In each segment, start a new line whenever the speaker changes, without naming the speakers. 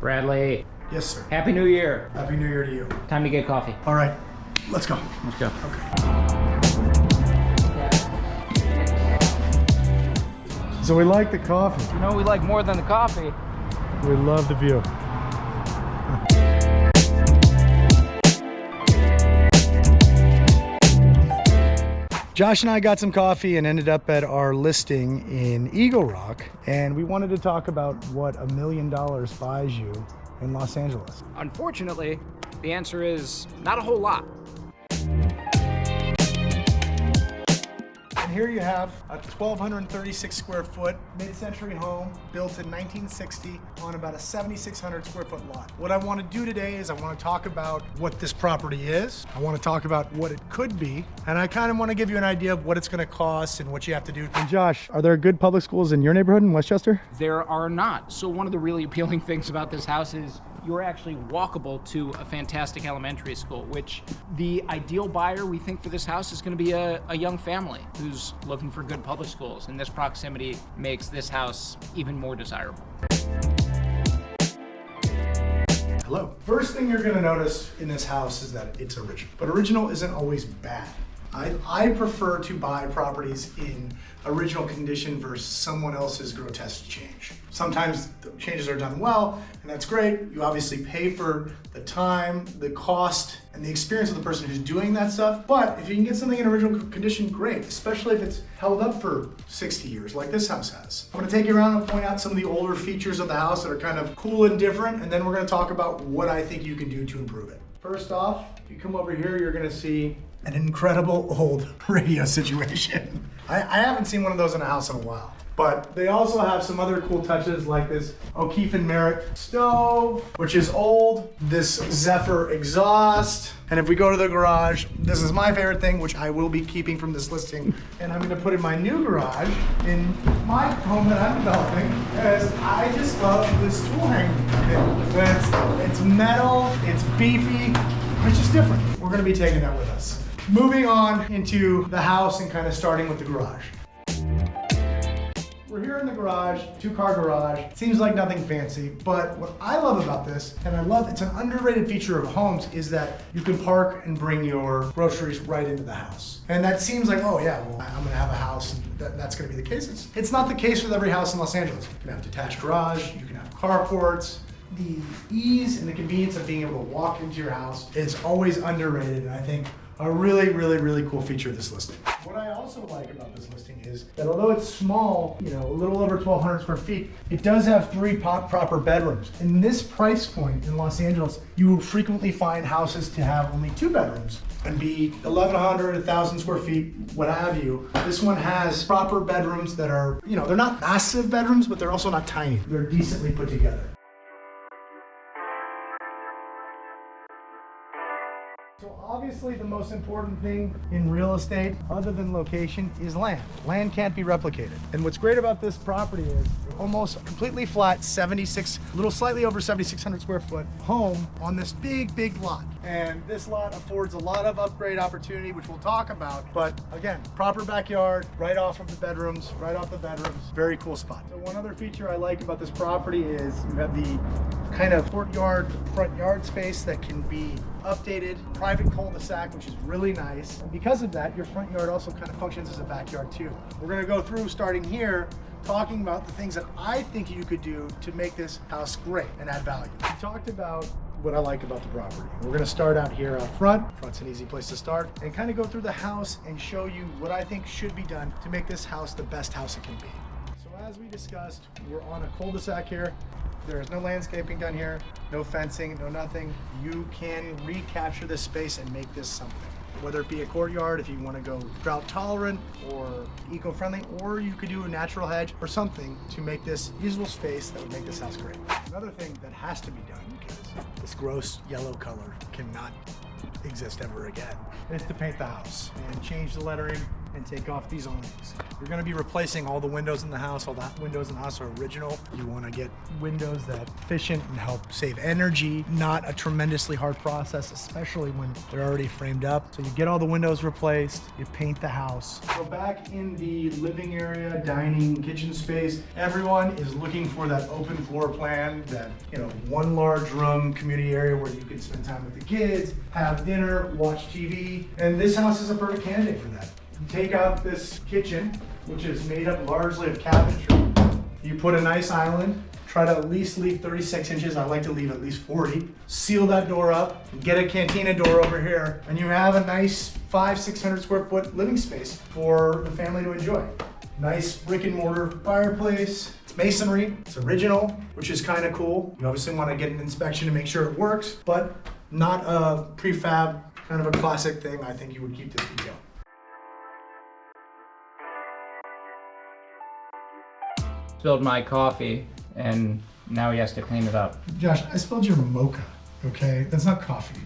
Bradley.
Yes, sir.
Happy New Year.
Happy New Year to you.
Time to get coffee.
All right, let's go.
Let's go.
Okay. So we like the coffee.
You know we like more than the coffee.
We love the view. Josh and I got some coffee and ended up at our listing in Eagle Rock, and we wanted to talk about what $1 million buys you in Los Angeles.
Unfortunately, the answer is not a whole lot.
And here you have a 1,236 square foot mid-century home built in 1960 on about a 7,600 square foot lot. What I want to do today is I want to talk about what this property is. I want to talk about what it could be. And I kind of want to give you an idea of what it's going to cost and what you have to do. And Josh, are there good public schools in your neighborhood in Westchester?
There are not. So one of the really appealing things about this house is you're actually walkable to a fantastic elementary school, which the ideal buyer we think for this house is going to be a young family who's looking for good public schools, and this proximity makes this house even more desirable.
Hello. First thing you're going to notice in this house is that it's original, but original isn't always bad. I prefer to buy properties in original condition versus someone else's grotesque change. Sometimes the changes are done well, and that's great. You obviously pay for the time, the cost, and the experience of the person who's doing that stuff. But if you can get something in original condition, great, especially if it's held up for 60 years like this house has. I'm gonna take you around and point out some of the older features of the house that are kind of cool and different, and then we're gonna talk about what I think you can do to improve it. First off, if you come over here, you're gonna see an incredible old radio situation. I haven't seen one of those in a house in a while. But they also have some other cool touches like this O'Keefe and Merritt stove, which is old, this Zephyr exhaust. And if we go to the garage, this is my favorite thing, which I will be keeping from this listing. And I'm gonna put in my new garage in my home that I'm developing, because I just love this tool hanger thing. It's metal, it's beefy, it's just different. We're gonna be taking that with us. Moving on into the house and kind of starting with the garage. We're here in the garage, 2-car garage. Seems like nothing fancy, but what I love about this, and it's an underrated feature of homes, is that you can park and bring your groceries right into the house. And that seems like, oh yeah, well, I'm gonna have a house, and that's gonna be the case. It's not the case with every house in Los Angeles. You can have detached garage, you can have carports. The ease and the convenience of being able to walk into your house is always underrated, and I think a really, really, really cool feature of this listing. What I also like about this listing is that although it's small, a little over 1,200 square feet, it does have 3 proper bedrooms. In this price point in Los Angeles, you will frequently find houses to have only 2 bedrooms and be 1,100, 1,000 square feet, what have you. This one has proper bedrooms that are, they're not massive bedrooms, but they're also not tiny. They're decently put together. So obviously the most important thing in real estate, other than location, is land. Land can't be replicated. And what's great about this property is almost completely flat, slightly over 7,600 square foot home on this big lot. And this lot affords a lot of upgrade opportunity, which we'll talk about. But again, proper backyard, right off the bedrooms. Very cool spot. So one other feature I like about this property is you have the kind of courtyard, front yard space that can be updated, private cul-de-sac, which is really nice. And because of that, your front yard also kind of functions as a backyard too. We're gonna go through, starting here, talking about the things that I think you could do to make this house great and add value. We talked about what I like about the property. We're gonna start out here out front. Front's an easy place to start, and kind of go through the house and show you what I think should be done to make this house the best house it can be. So as we discussed, we're on a cul-de-sac here. There is no landscaping done here, no fencing, no nothing. You can recapture this space and make this something. Whether it be a courtyard, if you want to go drought tolerant or eco-friendly, or you could do a natural hedge or something to make this usable space that would make this house great. Another thing that has to be done, because this gross yellow color cannot exist ever again, is to paint the house and change the lettering and take off these awnings. You're gonna be replacing all the windows in the house. All the windows in the house are original. You wanna get windows that are efficient and help save energy, not a tremendously hard process, especially when they're already framed up. So you get all the windows replaced, you paint the house. So back in the living area, dining, kitchen space, everyone is looking for that open floor plan, that, you know, one large room community area where you can spend time with the kids, have dinner, watch TV, and this house is a perfect candidate for that. You take out this kitchen, which is made up largely of cabinetry. You put a nice island, try to at least leave 36 inches. I like to leave at least 40. Seal that door up, get a cantina door over here, and you have a nice 500-600 square foot living space for the family to enjoy. Nice brick and mortar fireplace. It's masonry, it's original, which is kind of cool. You obviously want to get an inspection to make sure it works, but not a prefab, kind of a classic thing. I think you would keep this detail.
Spilled my coffee, and now he has to clean it up.
Josh, I spilled your mocha, okay? That's not coffee.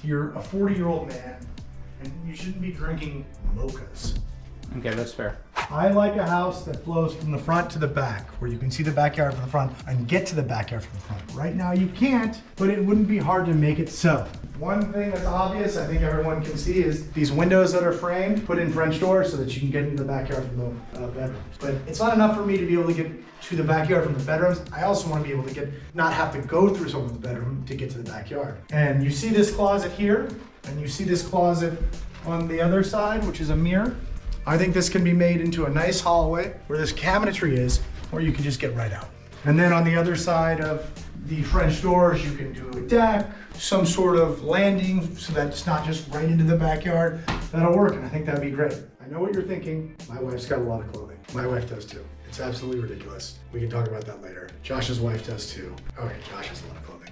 You're a 40-year-old man, and you shouldn't be drinking mochas.
Okay, that's fair.
I like a house that flows from the front to the back, where you can see the backyard from the front and get to the backyard from the front. Right now you can't, but it wouldn't be hard to make it so. One thing that's obvious, I think everyone can see, is these windows that are framed, put in French doors so that you can get into the backyard from the bedrooms. But it's not enough for me to be able to get to the backyard from the bedrooms. I also want to be able to not have to go through someone's bedroom to get to the backyard. And you see this closet here, and you see this closet on the other side, which is a mirror. I think this can be made into a nice hallway where this cabinetry is, or you can just get right out. And then on the other side of the French doors, you can do a deck, some sort of landing so that it's not just right into the backyard. That'll work, and I think that'd be great. I know what you're thinking. My wife's got a lot of clothing. My wife does too. It's absolutely ridiculous. We can talk about that later. Josh's wife does too. Okay, Josh has a lot of clothing.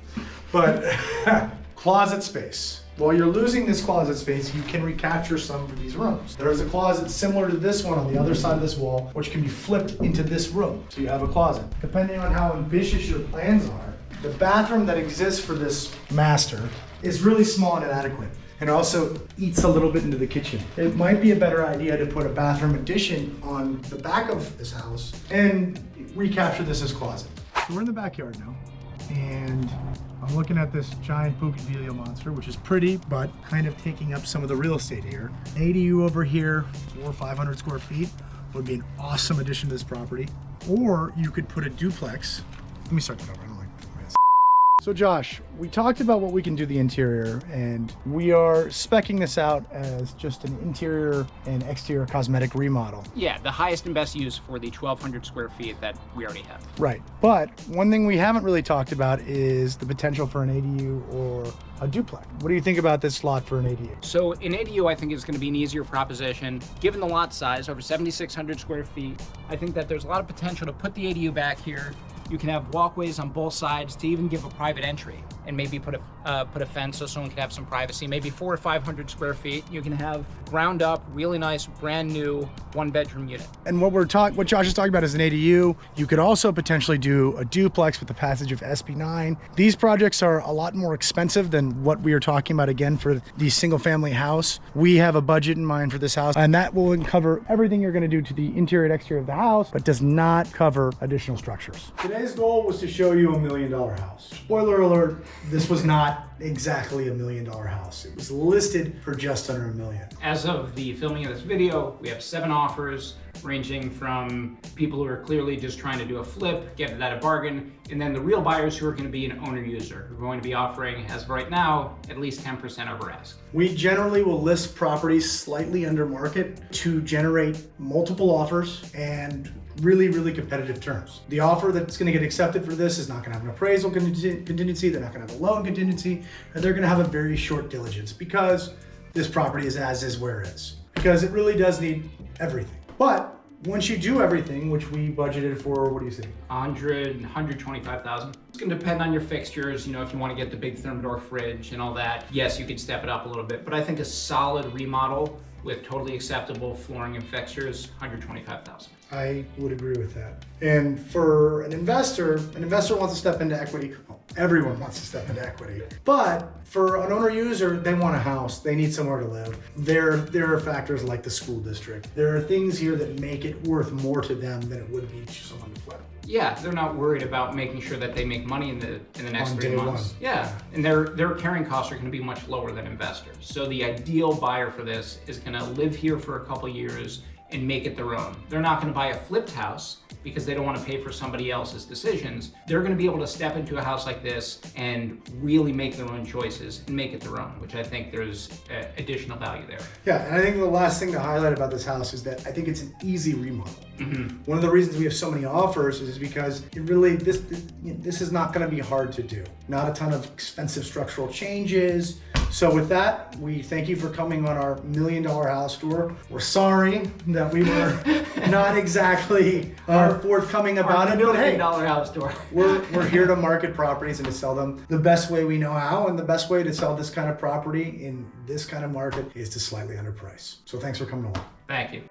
But closet space. While you're losing this closet space, you can recapture some for these rooms. There's a closet similar to this one on the other side of this wall, which can be flipped into this room. So you have a closet. Depending on how ambitious your plans are, the bathroom that exists for this master is really small and inadequate, and also eats a little bit into the kitchen. It might be a better idea to put a bathroom addition on the back of this house and recapture this as closet. So we're in the backyard now, and I'm looking at this giant bougainvillea monster, which is pretty, but kind of taking up some of the real estate here. An ADU over here, 400 or 500 square feet, would be an awesome addition to this property. Or you could put a duplex. Let me start that over. I don't like this. So Josh, we talked about what we can do the interior, and we are speccing this out as just an interior and exterior cosmetic remodel.
Yeah, the highest and best use for the 1,200 square feet that we already have.
Right, but one thing we haven't really talked about is the potential for an ADU or a duplex. What do you think about this lot for an ADU?
So an ADU, I think, is going to be an easier proposition. Given the lot size, over 7,600 square feet, I think that there's a lot of potential to put the ADU back here. You can have walkways on both sides to even give a private entry, and maybe put a fence so someone can have some privacy. Maybe 400 or 500 square feet. You can have ground up, really nice, brand new 1-bedroom unit.
And what Josh is talking about is an ADU. You could also potentially do a duplex with the passage of SB9. These projects are a lot more expensive than what we are talking about again for the single family house. We have a budget in mind for this house, and that will cover everything you're gonna do to the interior and exterior of the house, but does not cover additional structures. Today's goal was to show you $1 million house. Spoiler alert, this was not exactly $1 million house. It was listed for just under $1 million.
As of the filming of this video, we have 7 offers, ranging from people who are clearly just trying to do a flip, get it at a bargain, and then the real buyers who are going to be an owner user, who are going to be offering, as of right now, at least 10% over ask.
We generally will list properties slightly under market to generate multiple offers and really, really competitive terms. The offer that's going to get accepted for this is not going to have an appraisal contingency, they're not going to have a loan contingency, and they're going to have a very short diligence because this property is as is where it is. Because it really does need everything. But once you do everything, which we budgeted for, what do you think?
125,000. It's going to depend on your fixtures. You know, if you want to get the big thermidor fridge and all that, yes, you could step it up a little bit. But I think a solid remodel with totally acceptable flooring and fixtures, 125,000.
I would agree with that. And for an investor wants to step into equity. Well, Everyone wants to step into equity. But for an owner user, they want a house, they need somewhere to live. There are factors like the school district. There are things here that make it worth more to them than it would be to someone to flip.
Yeah, they're not worried about making sure that they make money in the next
On
3
day
months.
one.
Yeah, and their carrying costs are going to be much lower than investors. So the ideal buyer for this is going to live here for a couple years and make it their own. They're not going to buy a flipped house because they don't want to pay for somebody else's decisions. They're going to be able to step into a house like this and really make their own choices and make it their own, which I think there's additional value there.
Yeah, and I think the last thing to highlight about this house is that I think it's an easy remodel.
Mm-hmm.
One of the reasons we have so many offers is because this is not going to be hard to do. Not a ton of expensive structural changes. So with that, we thank you for coming on our $1 million house tour. We're sorry that we were not exactly forthcoming about it, but hey,
house tour.
we're here to market properties and to sell them the best way we know how, and the best way to sell this kind of property in this kind of market is to slightly underprice. So thanks for coming along.
Thank you.